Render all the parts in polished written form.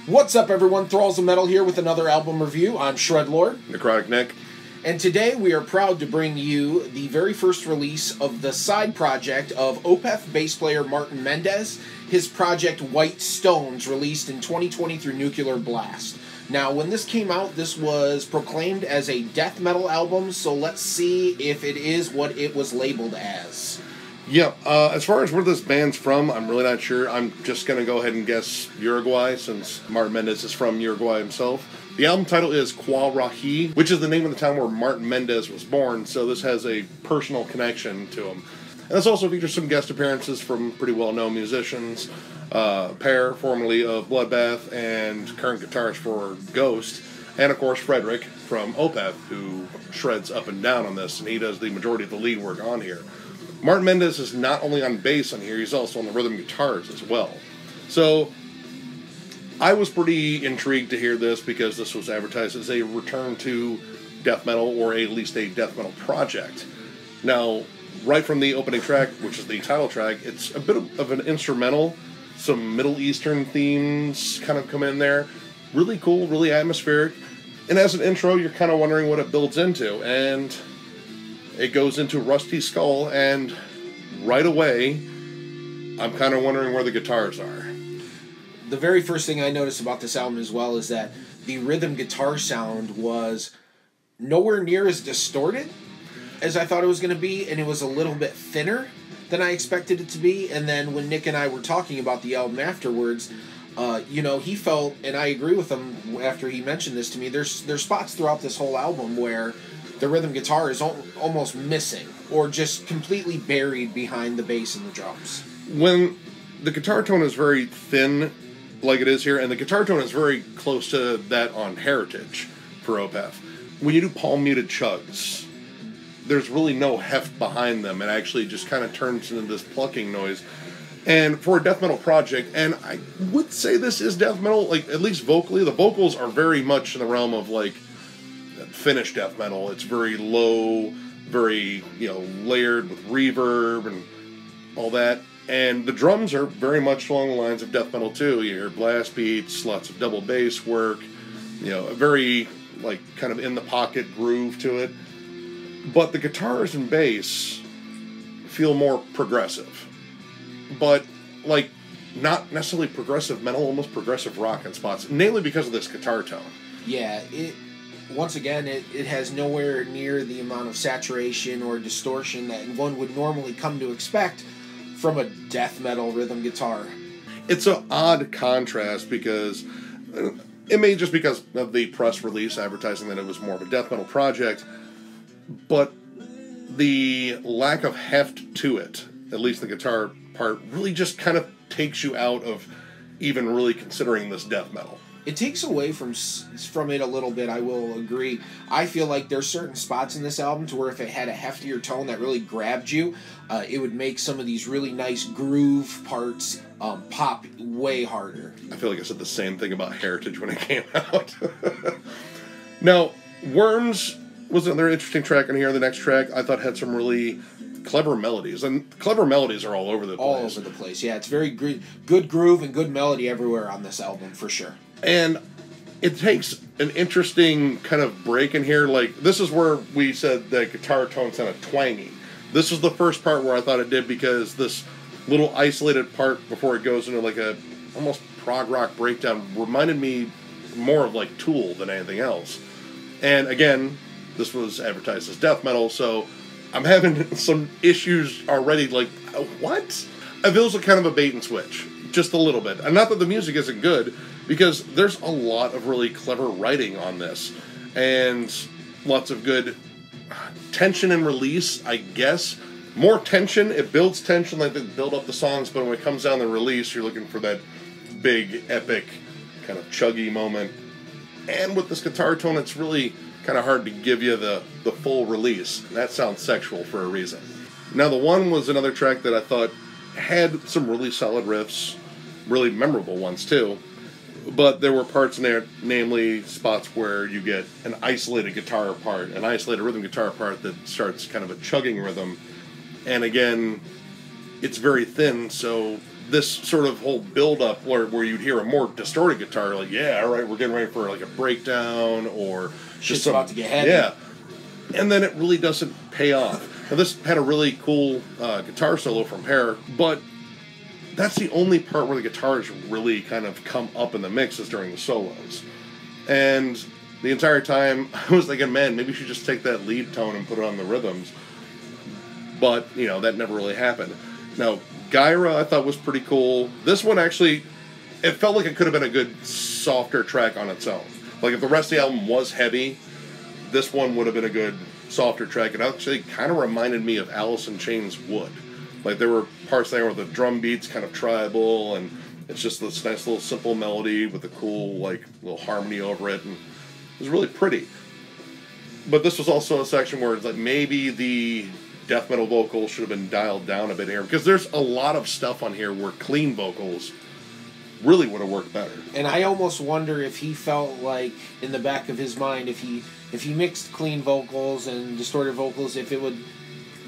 What's up, everyone? Thralls of Metal here with another album review. I'm Shredlord. Necrotic Nick. And today we are proud to bring you the very first release of the side project of Opeth bass player Martin Mendez, his project White Stones, released in 2020 through Nuclear Blast. Now, when this came out, this was proclaimed as a death metal album, so let's see if it is what it was labeled as. Yeah, as far as where this band's from, I'm really not sure. I'm just going to go ahead and guess Uruguay, since Martin Mendez is from Uruguay himself. The album title is Kuarahy, which is the name of the town where Martin Mendez was born, so this has a personal connection to him. And this also features some guest appearances from pretty well-known musicians. Pear, formerly of Bloodbath, and current guitarist for Ghost, and of course Frederick from Opeth, who shreds up and down on this, and he does the majority of the lead work on here. Martin Mendez is not only on bass on here, he's also on the rhythm guitars as well. So, I was pretty intrigued to hear this because this was advertised as a return to death metal, or at least a death metal project. Now, right from the opening track, which is the title track, it's a bit of an instrumental. Some Middle Eastern themes kind of come in there. Really cool, really atmospheric. And as an intro, you're kind of wondering what it builds into. And it goes into Rusty Skull, and right away, I'm kind of wondering where the guitars are. The very first thing I noticed about this album as well is that the rhythm guitar sound was nowhere near as distorted as I thought it was going to be, and it was a little bit thinner than I expected it to be. And then when Nick and I were talking about the album afterwards, he felt, and I agree with him after he mentioned this to me, there's spots throughout this whole album where the rhythm guitar is almost missing, or just completely buried behind the bass and the drums. When the guitar tone is very thin, like it is here, and the guitar tone is very close to that on Heritage for Opeth, when you do palm-muted chugs, there's really no heft behind them. It actually just kind of turns into this plucking noise. And for a death metal project, and I would say this is death metal, like, at least vocally, the vocals are very much in the realm of, like, Finnish death metal. It's very low, very, layered with reverb and all that. And the drums are very much along the lines of death metal too. You hear blast beats, lots of double bass work, a very, kind of in the pocket groove to it. But the guitars and bass feel more progressive. But, not necessarily progressive metal, almost progressive rock in spots, namely because of this guitar tone. Yeah, once again, it has nowhere near the amount of saturation or distortion that one would normally come to expect from a death metal rhythm guitar. It's an odd contrast because it may just because of the press release advertising that it was more of a death metal project, but the lack of heft to it, at least the guitar part, really just kind of takes you out of even really considering this death metal. It takes away from it a little bit, I will agree. I feel like there's certain spots in this album to where if it had a heftier tone that really grabbed you, it would make some of these really nice groove parts pop way harder. I feel like I said the same thing about Heritage when it came out. Now, Worms was another interesting track in here. The next track I thought had some really clever melodies, and clever melodies are all over the place. All over the place, yeah. It's very good groove and good melody everywhere on this album, for sure. And it takes an interesting kind of break in here. This is where we said that guitar tone sounded twangy. This was the first part where I thought it did, because this little isolated part before it goes into a almost prog rock breakdown reminded me more of Tool than anything else. And again, this was advertised as death metal, so I'm having some issues already. What? It feels like kind of a bait and switch, just a little bit. And not that the music isn't good, because there's a lot of really clever writing on this, and lots of good tension and release, I guess. More tension, it builds tension, they build up the songs, but when it comes down the release, you're looking for that big, epic, kind of chuggy moment. And with this guitar tone, it's really kind of hard to give you the full release. That sounds sexual for a reason. Now, The One was another track that I thought had some really solid riffs, really memorable ones too. But there were parts in there, namely spots where you get an isolated guitar part, an isolated rhythm guitar part that starts kind of a chugging rhythm. And again, it's very thin, so this sort of whole build-up where you'd hear a more distorted guitar, like, yeah, all right, we're getting ready for like a breakdown or shit's about to get heavy. Yeah. And then it really doesn't pay off. Now, this had a really cool guitar solo from Hare, but that's the only part where the guitars really kind of come up in the mix is during the solos. And the entire time, I was thinking, man, maybe you should just take that lead tone and put it on the rhythms. But, you know, that never really happened. Now, Gyra, I thought was pretty cool. This one actually, it felt like it could have been a good, softer track on its own. Like, if the rest of the album was heavy, this one would have been a good, softer track. It actually kind of reminded me of Alice in Chains Would. Like, there were parts there where the drum beats kind of tribal, and it's just this nice little simple melody with a cool, like, little harmony over it, and it was really pretty. But this was also a section where it's like maybe the death metal vocals should have been dialed down a bit here, because there's a lot of stuff on here where clean vocals really would have worked better. And I almost wonder if he felt like, in the back of his mind, if he mixed clean vocals and distorted vocals, if it would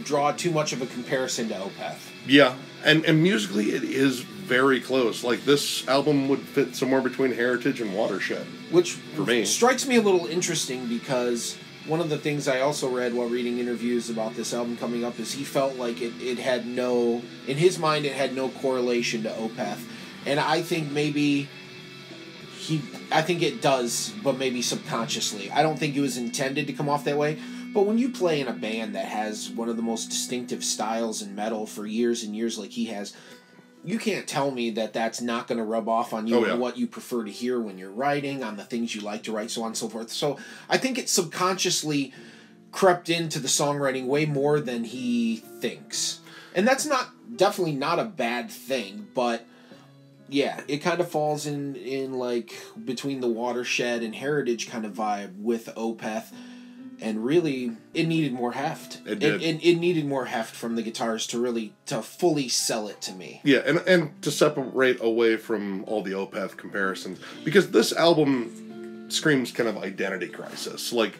draw too much of a comparison to Opeth. Yeah, and musically it is very close. Like, this album would fit somewhere between Heritage and Watershed. Which, for me, strikes me a little interesting, because one of the things I also read while reading interviews about this album coming up is he felt like it had no, in his mind, it had no correlation to Opeth. And I think maybe I think it does, but maybe subconsciously. I don't think it was intended to come off that way. But when you play in a band that has one of the most distinctive styles in metal for years and years like he has, you can't tell me that that's not going to rub off on you and what you prefer to hear when you're writing, on the things you like to write, so on and so forth. So I think it subconsciously crept into the songwriting way more than he thinks. And that's definitely not a bad thing, but yeah, it kind of falls in like between the Watershed and Heritage kind of vibe with Opeth. And really, it needed more heft. It did. It needed more heft from the guitars to fully sell it to me. Yeah, and to separate away from all the Opeth comparisons, because this album screams kind of identity crisis. Like,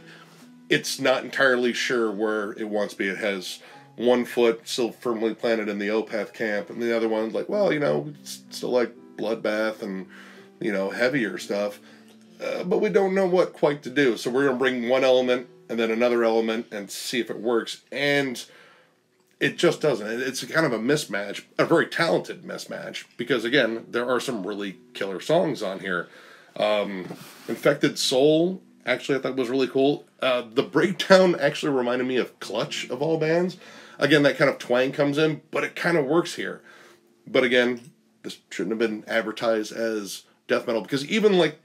it's not entirely sure where it wants to be. It has one foot still firmly planted in the Opeth camp, and the other one's like, well, you know, it's still like Bloodbath and, you know, heavier stuff. But we don't know what quite to do. So we're going to bring one element and then another element and see if it works. And it just doesn't. It's kind of a mismatch, a very talented mismatch, because, again, there are some really killer songs on here. Infected Soul, actually, I thought was really cool. The breakdown actually reminded me of Clutch, of all bands. Again, that kind of twang comes in, but it kind of works here. But again, this shouldn't have been advertised as death metal, because even, like,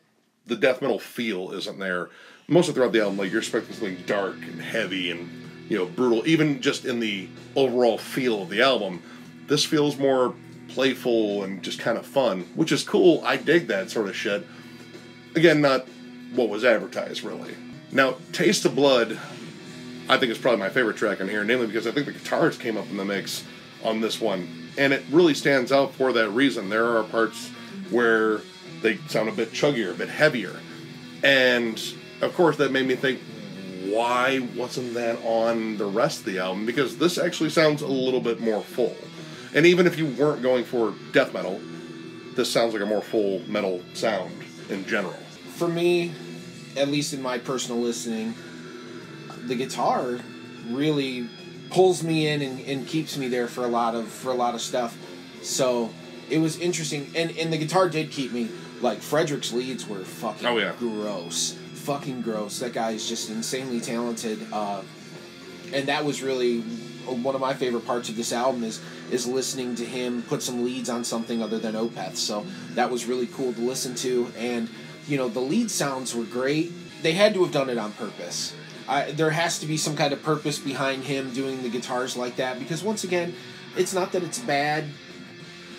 the death metal feel isn't there. Mostly throughout the album, like, you're expecting something dark and heavy and, you know, brutal. Even just in the overall feel of the album, this feels more playful and just kind of fun, which is cool. I dig that sort of shit. Again, not what was advertised, really. Now, Taste of Blood, I think is probably my favorite track on here, namely because I think the guitars came up in the mix on this one, and it really stands out for that reason. There are parts where they sound a bit chuggier, a bit heavier, and of course that made me think, why wasn't that on the rest of the album? Because this actually sounds a little bit more full. And even if you weren't going for death metal, this sounds like a more full metal sound in general. For me, at least in my personal listening, the guitar really pulls me in and keeps me there for a lot of stuff. So it was interesting, and the guitar did keep me. Like, Frederick's leads were fucking gross. Fucking gross. That guy is just insanely talented. And that was really one of my favorite parts of this album is listening to him put some leads on something other than Opeth. So that was really cool to listen to. And, you know, the lead sounds were great. They had to have done it on purpose. There has to be some kind of purpose behind him doing the guitars like that, because once again, it's not that it's bad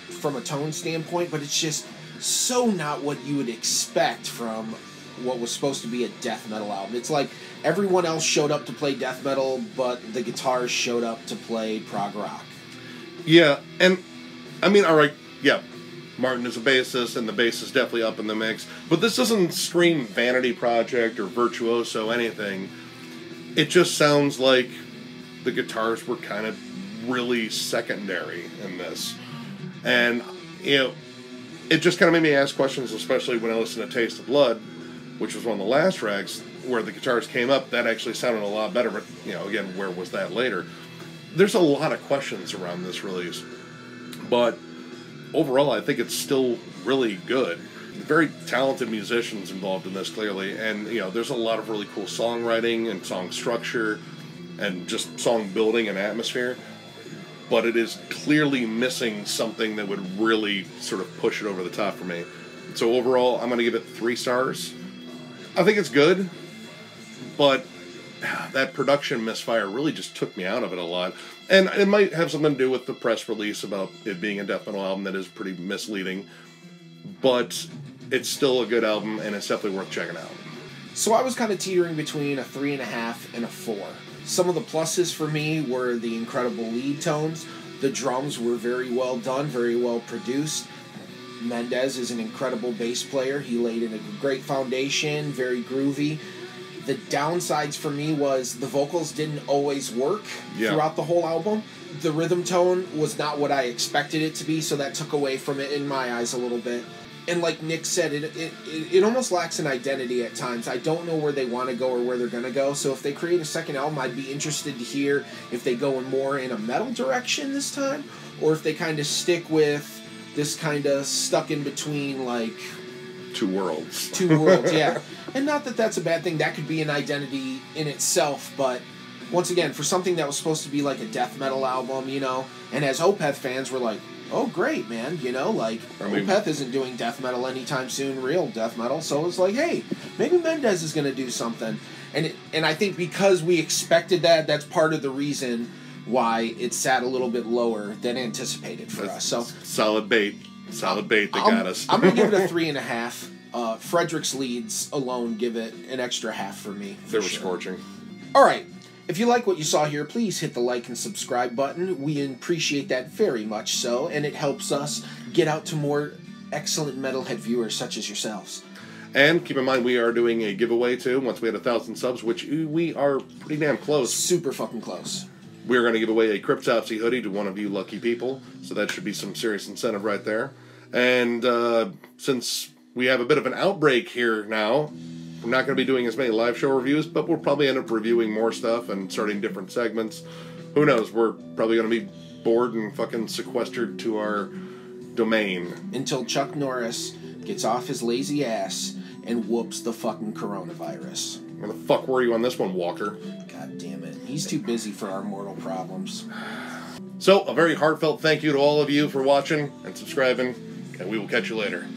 from a tone standpoint, but it's just so not what you would expect from what was supposed to be a death metal album. It's like everyone else showed up to play death metal, but the guitars showed up to play prog rock. Yeah, and I mean, all right, yeah, Martin is a bassist, and the bass is definitely up in the mix, but this doesn't scream vanity project or virtuoso anything. It just sounds like the guitars were kind of really secondary in this. And you know, it just kind of made me ask questions, especially when I listened to Taste of Blood, which was one of the last tracks where the guitars came up. That actually sounded a lot better, but, you know, again, where was that later? There's a lot of questions around this release, but overall, I think it's still really good. Very talented musicians involved in this, clearly, and, you know, there's a lot of really cool songwriting and song structure and just song building and atmosphere, but it is clearly missing something that would really sort of push it over the top for me. So overall, I'm going to give it 3 stars. I think it's good, but that production misfire really just took me out of it a lot. And it might have something to do with the press release about it being a death metal album that is pretty misleading. But it's still a good album, and it's definitely worth checking out. So I was kind of teetering between a 3.5 and a 4. Some of the pluses for me were the incredible lead tones. The drums were very well done, very well produced. Mendez is an incredible bass player. He laid in a great foundation, very groovy. The downsides for me was the vocals didn't always work throughout the whole album. The rhythm tone was not what I expected it to be, so that took away from it in my eyes a little bit. And like Nick said, it almost lacks an identity at times. I don't know where they want to go or where they're going to go, so if they create a second album, I'd be interested to hear if they go more in a metal direction this time, or if they kind of stick with this kind of stuck in between, like... Two worlds. Two worlds, yeah. And not that that's a bad thing. That could be an identity in itself, but once again, for something that was supposed to be like a death metal album, you know, and as Opeth fans, we're like, oh, great, man, you know, like, Opeth isn't doing death metal anytime soon, real death metal, so it's like, hey, maybe Mendez is going to do something. And I think because we expected that, that's part of the reason why it sat a little bit lower than anticipated for us. So solid bait. Solid bait that got us. I'm going to give it a 3.5. Frederick's leads alone give it an extra half for me. They were scorching. All right. If you like what you saw here, please hit the like and subscribe button. We appreciate that very much so, and it helps us get out to more excellent metalhead viewers such as yourselves. And keep in mind, we are doing a giveaway, too, once we hit 1,000 subs, which we are pretty damn close. Super fucking close. We're going to give away a Cryptopsy hoodie to one of you lucky people, so that should be some serious incentive right there. And since we have a bit of an outbreak here now, we're not going to be doing as many live show reviews, but we'll probably end up reviewing more stuff and starting different segments. Who knows? We're probably going to be bored and fucking sequestered to our domain. Until Chuck Norris gets off his lazy ass and whoops the fucking coronavirus. Where the fuck were you on this one, Walker? God damn it. He's too busy for our mortal problems. So, a very heartfelt thank you to all of you for watching and subscribing, and we will catch you later.